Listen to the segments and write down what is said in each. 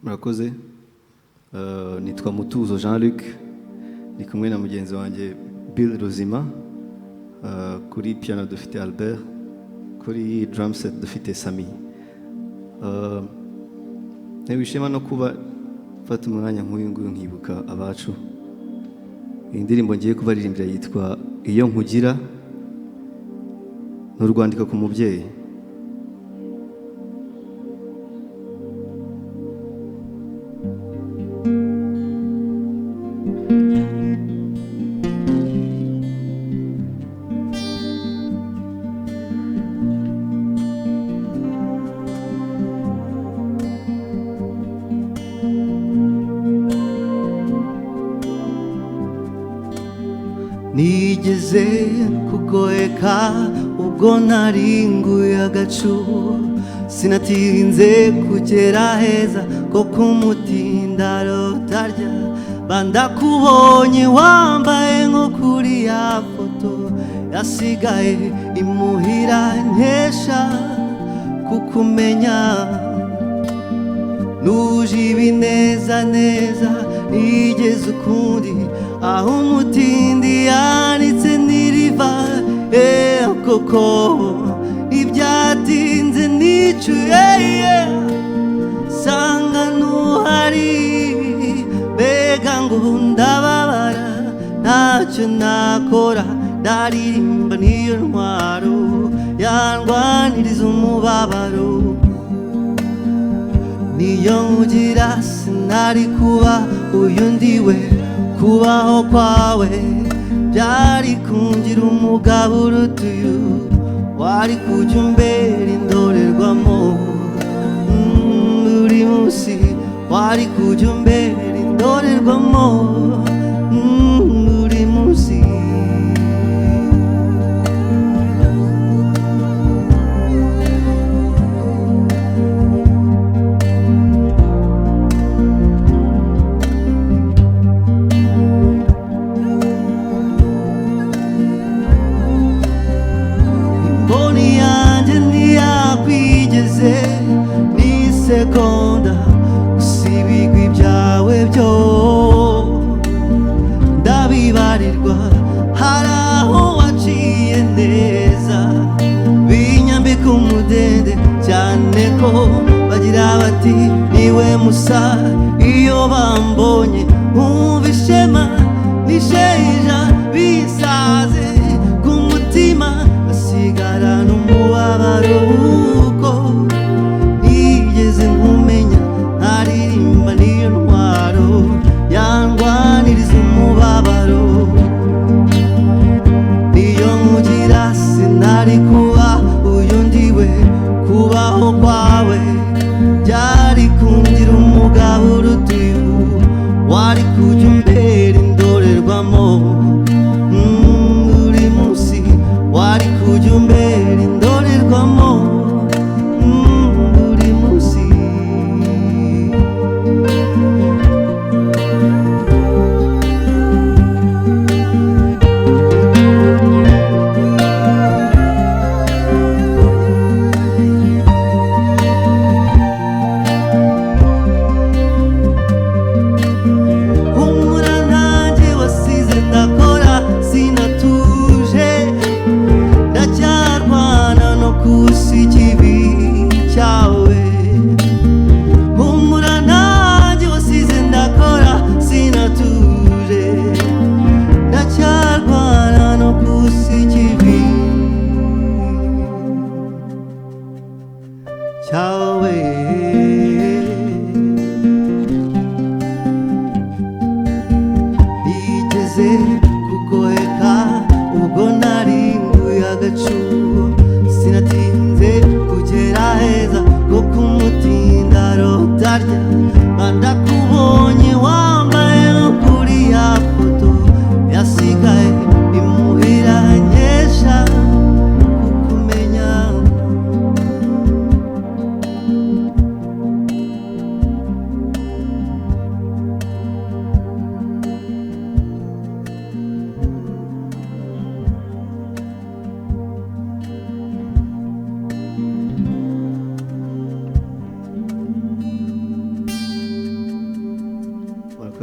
murakoze. Nitwa Mutuzo Jean-Luc, ni kumwe na mugenzi wanjye Bill Ruzima. Kuri piano dufite Albert, kuri drum set dufite Sami. Nabishima no kuba fata umwanya nk'uyu nguyu nkibuka abacu. Indirimbo ngiye kubaririmbira yitwa Iyo Nkugira, n'urwandiko ku mubyeyi. Nigeze kugoeka ubwo naringuye agacu, sinatinze kugera heza ko kumutindaro utarya. Bandakubonye wambaye nko kuri ya foto yasigaye imuhira, nkesha kukumenya. Nuje ibineza neza nigeze ukundi, aho umutindi yanitse n'iriva. Koko ibyatinze nicuye, sanga ntuhari. Mbega ngo ndababara, ntacyo nakora, ndaririmba niyo ntwaro yandwaniriza umubabaro. Niyo nkugira sinari kuba uyu ndiwe, kubaho kwawe byari kungira umugabo uruta uyu. Wari kujya umbera indorerwamo buri munsi, wari kujya umbera indorerwamo buri munsi. Sekonda usibigwa ibyawe byo ndabibarirwa, hari aho waciye neza binyambika umudende cyane ko bagira bati niwe musa. Iyo bambonye nkumva ishema n'isheja bisaze ku mutima, basigara n'umubabaro uko nigeze nkumenya. Ntaririmba niyo ntwaro yandwaniriza umubabaro. Niyo nkugira sinari kuba uyu ndiwe, kubaho kwawe byari kungira umugabo uruta uyu. Wari kujya umbera indorerwamo buri munsi, wari kujya umbera indorerwamo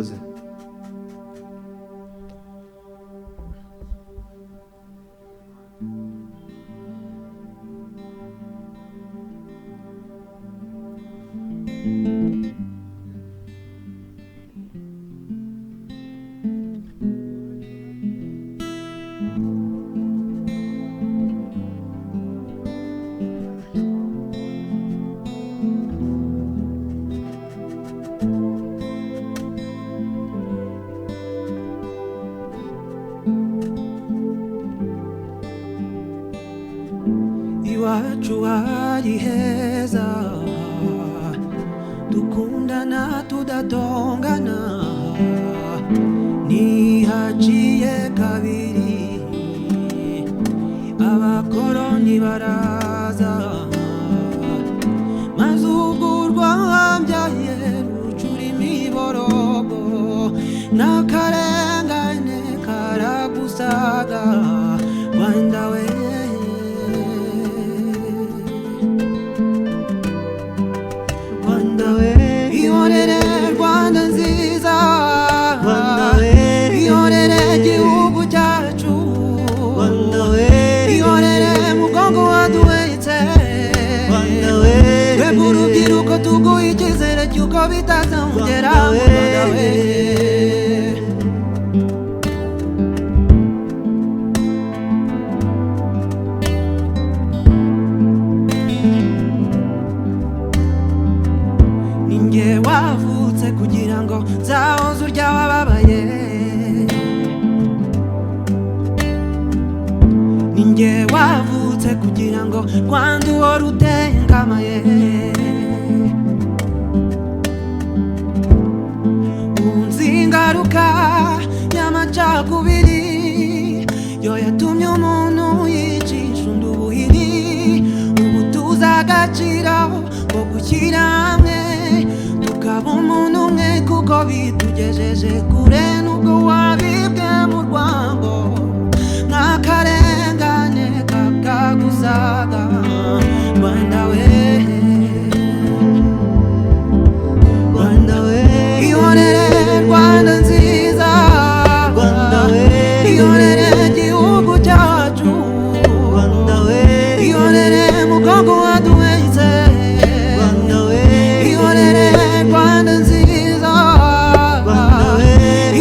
murakoze. Iwacu hari heza, dukundana tudatongana, ntihaciye kabiri abakoroni baraza, maze ubwo rwambyaye rucura imiborogo, n'akarengane karagusaga Rwanda we. Ihorere Rwanda nziza, ihorere gihugu cyacu, ihorere mugongo waduhetse, twebwe urubyiruko tuguha icyizere cy'uko bitazongera mu Rwanda we. Ninjye wavutse kugira ngo nzahoze urya wababaye, ninjye wavutse kugira ngo Rwanda uhore utengamaye, unzi ingaruka y'amacakubiri yo yatumye umuntu yicisha undi ubuhiri, ubu tuzi agaciro ko gushyira hamwe tukaba umuntu umwe, kuko bitugejeje kure nubwo wabibwe mu rwango, n'akarengane kakagusaga Rwanda we. Rwanda we, ihorere Rwanda nziza, ihorere gihugu cyacu, ihorere mugongo waduhetse, ihorere Rwanda nziza,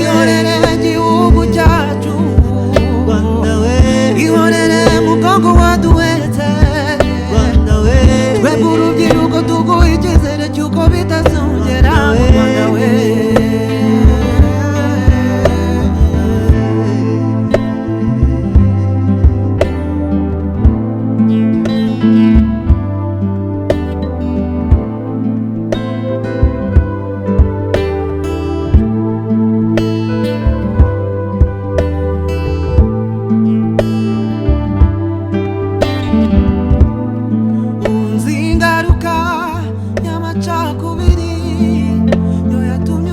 ihorere gihugu cyacu, ihorere mugongo waduhetse, twebwe urubyiruko tuguha icyizere cy'uko bitazongera mu Rwanda we. Unzi ingaruka y'amacakubiri yo yatumye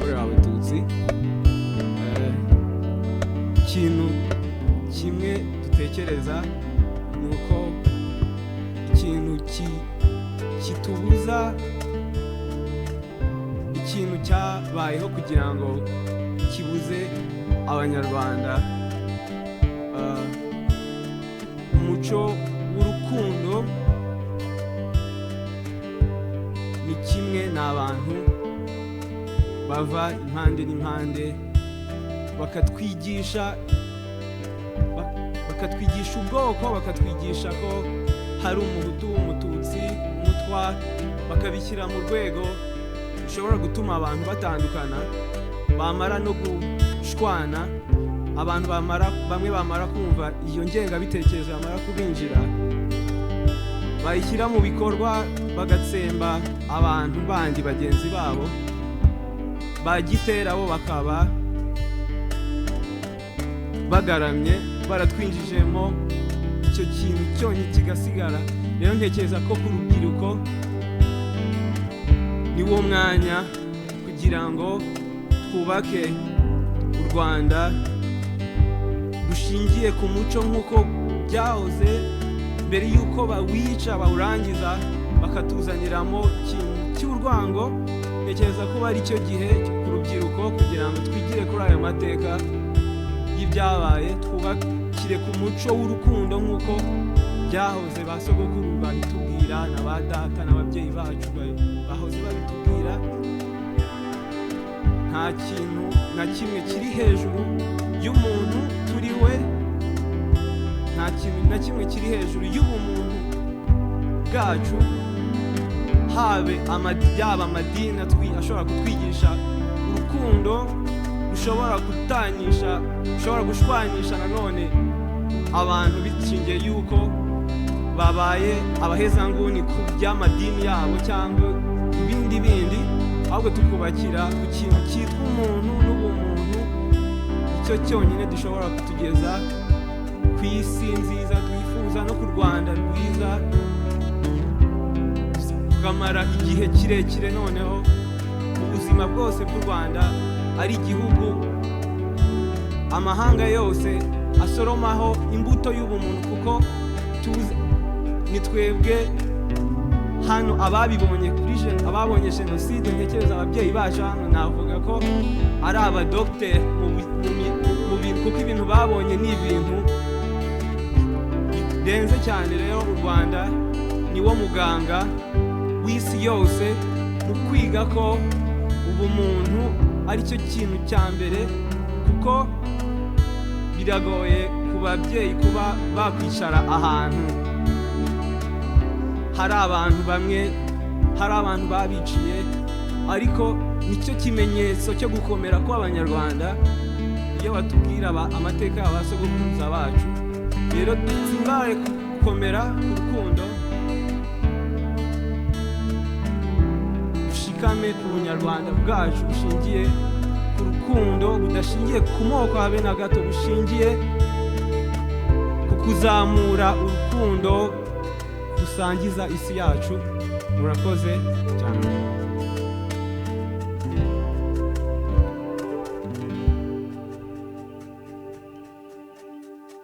yakorewe abatutsi. Ikintu kimwe dutekereza ni uko ikintu kitubuza, ikintu cyabayeho kugira ngo kibuze abanyarwanda umuco w'urukundo, ni kimwe n'abantu bava impande n'impande bakatwigisha ubwoko, bakatwigisha ko hari umuhutu, umututsi, umutwa, bakabishyira mu rwego rushobora gutuma abantu batandukana, bamara no gushwana, abantu bamwe bamara kumva iyo ngengabitekerezo bamara kubinjira, bayishyira mu bikorwa bagatsemba abantu bandi bagenzi babo, bagitera bo bakaba bagaramye baratwinjijemo icyo kintu cyonyine kigasigara. Rero ntekereza ko ku rubyiruko ni wo mwanya kugira ngo twubake u Rwanda rushingiye ku muco nk'uko byahoze mbere y'uko bawica bawurangiza bakatuzaniramo ikintu cy'urwango. Ntekereza ko ari cyo gihe ku rubyiruko kugira ngo twigire kuri ayo mateka y'ibyabaye, twubakire ku muco w'urukundo nk'uko byahoze ba sogokuru babitubwira na ba data n'ababyeyi bacu bahoze babitubwira. Nta kintu na kimwe kiri hejuru y'umuntu turi we, nta kintu na kimwe kiri hejuru y'ubumuntu bwacu, yaba amadini ashobora kutwigisha urukundo rushobora gutanyisha, rushobora gushwanisha nanone abantu bishingiye yuko babaye abahezanguni ku by'amadini yabo cyangwa ibindi bindi, ahubwo tukubakira ku kintu cyitwa umuntu n'ubumuntu. Icyo cyonyine dushobora kutugeza ku isi nziza twifuza no ku Rwanda rwiza, tukamara igihe kirekire noneho ubuzima bwose bw'u Rwanda ari igihugu amahanga yose asoromaho imbuto y'ubumuntu, kuko ni twebwe hano ababibonye ababonye jenoside. Ntekereza ababyeyi bacu hano navuga ko ari abadogiteri mu bintu, kuko ibintu babonye ni ibintu birenze cyane. Rero u Rwanda ni wo muganga w'isi yose mu kwiga ko ubumuntu ari cyo kintu cya mbere, kuko biragoye ku babyeyi kuba bakwicara ahantu hari abantu bamwe, hari abantu babiciye, ariko nicyo kimenyetso cyo gukomera kw'abanyarwanda iyo batubwira amateka y'abasogokuruza bacu. Rero dutsimbare gukomera ku rukundo, dushikame ku bunyarwanda bwacu bushingiye ku rukundo, budashingiye ku moko habe na gato, bushingiye ku kuzamura urukundo dusangiza isi yacu. Murakoze cyane.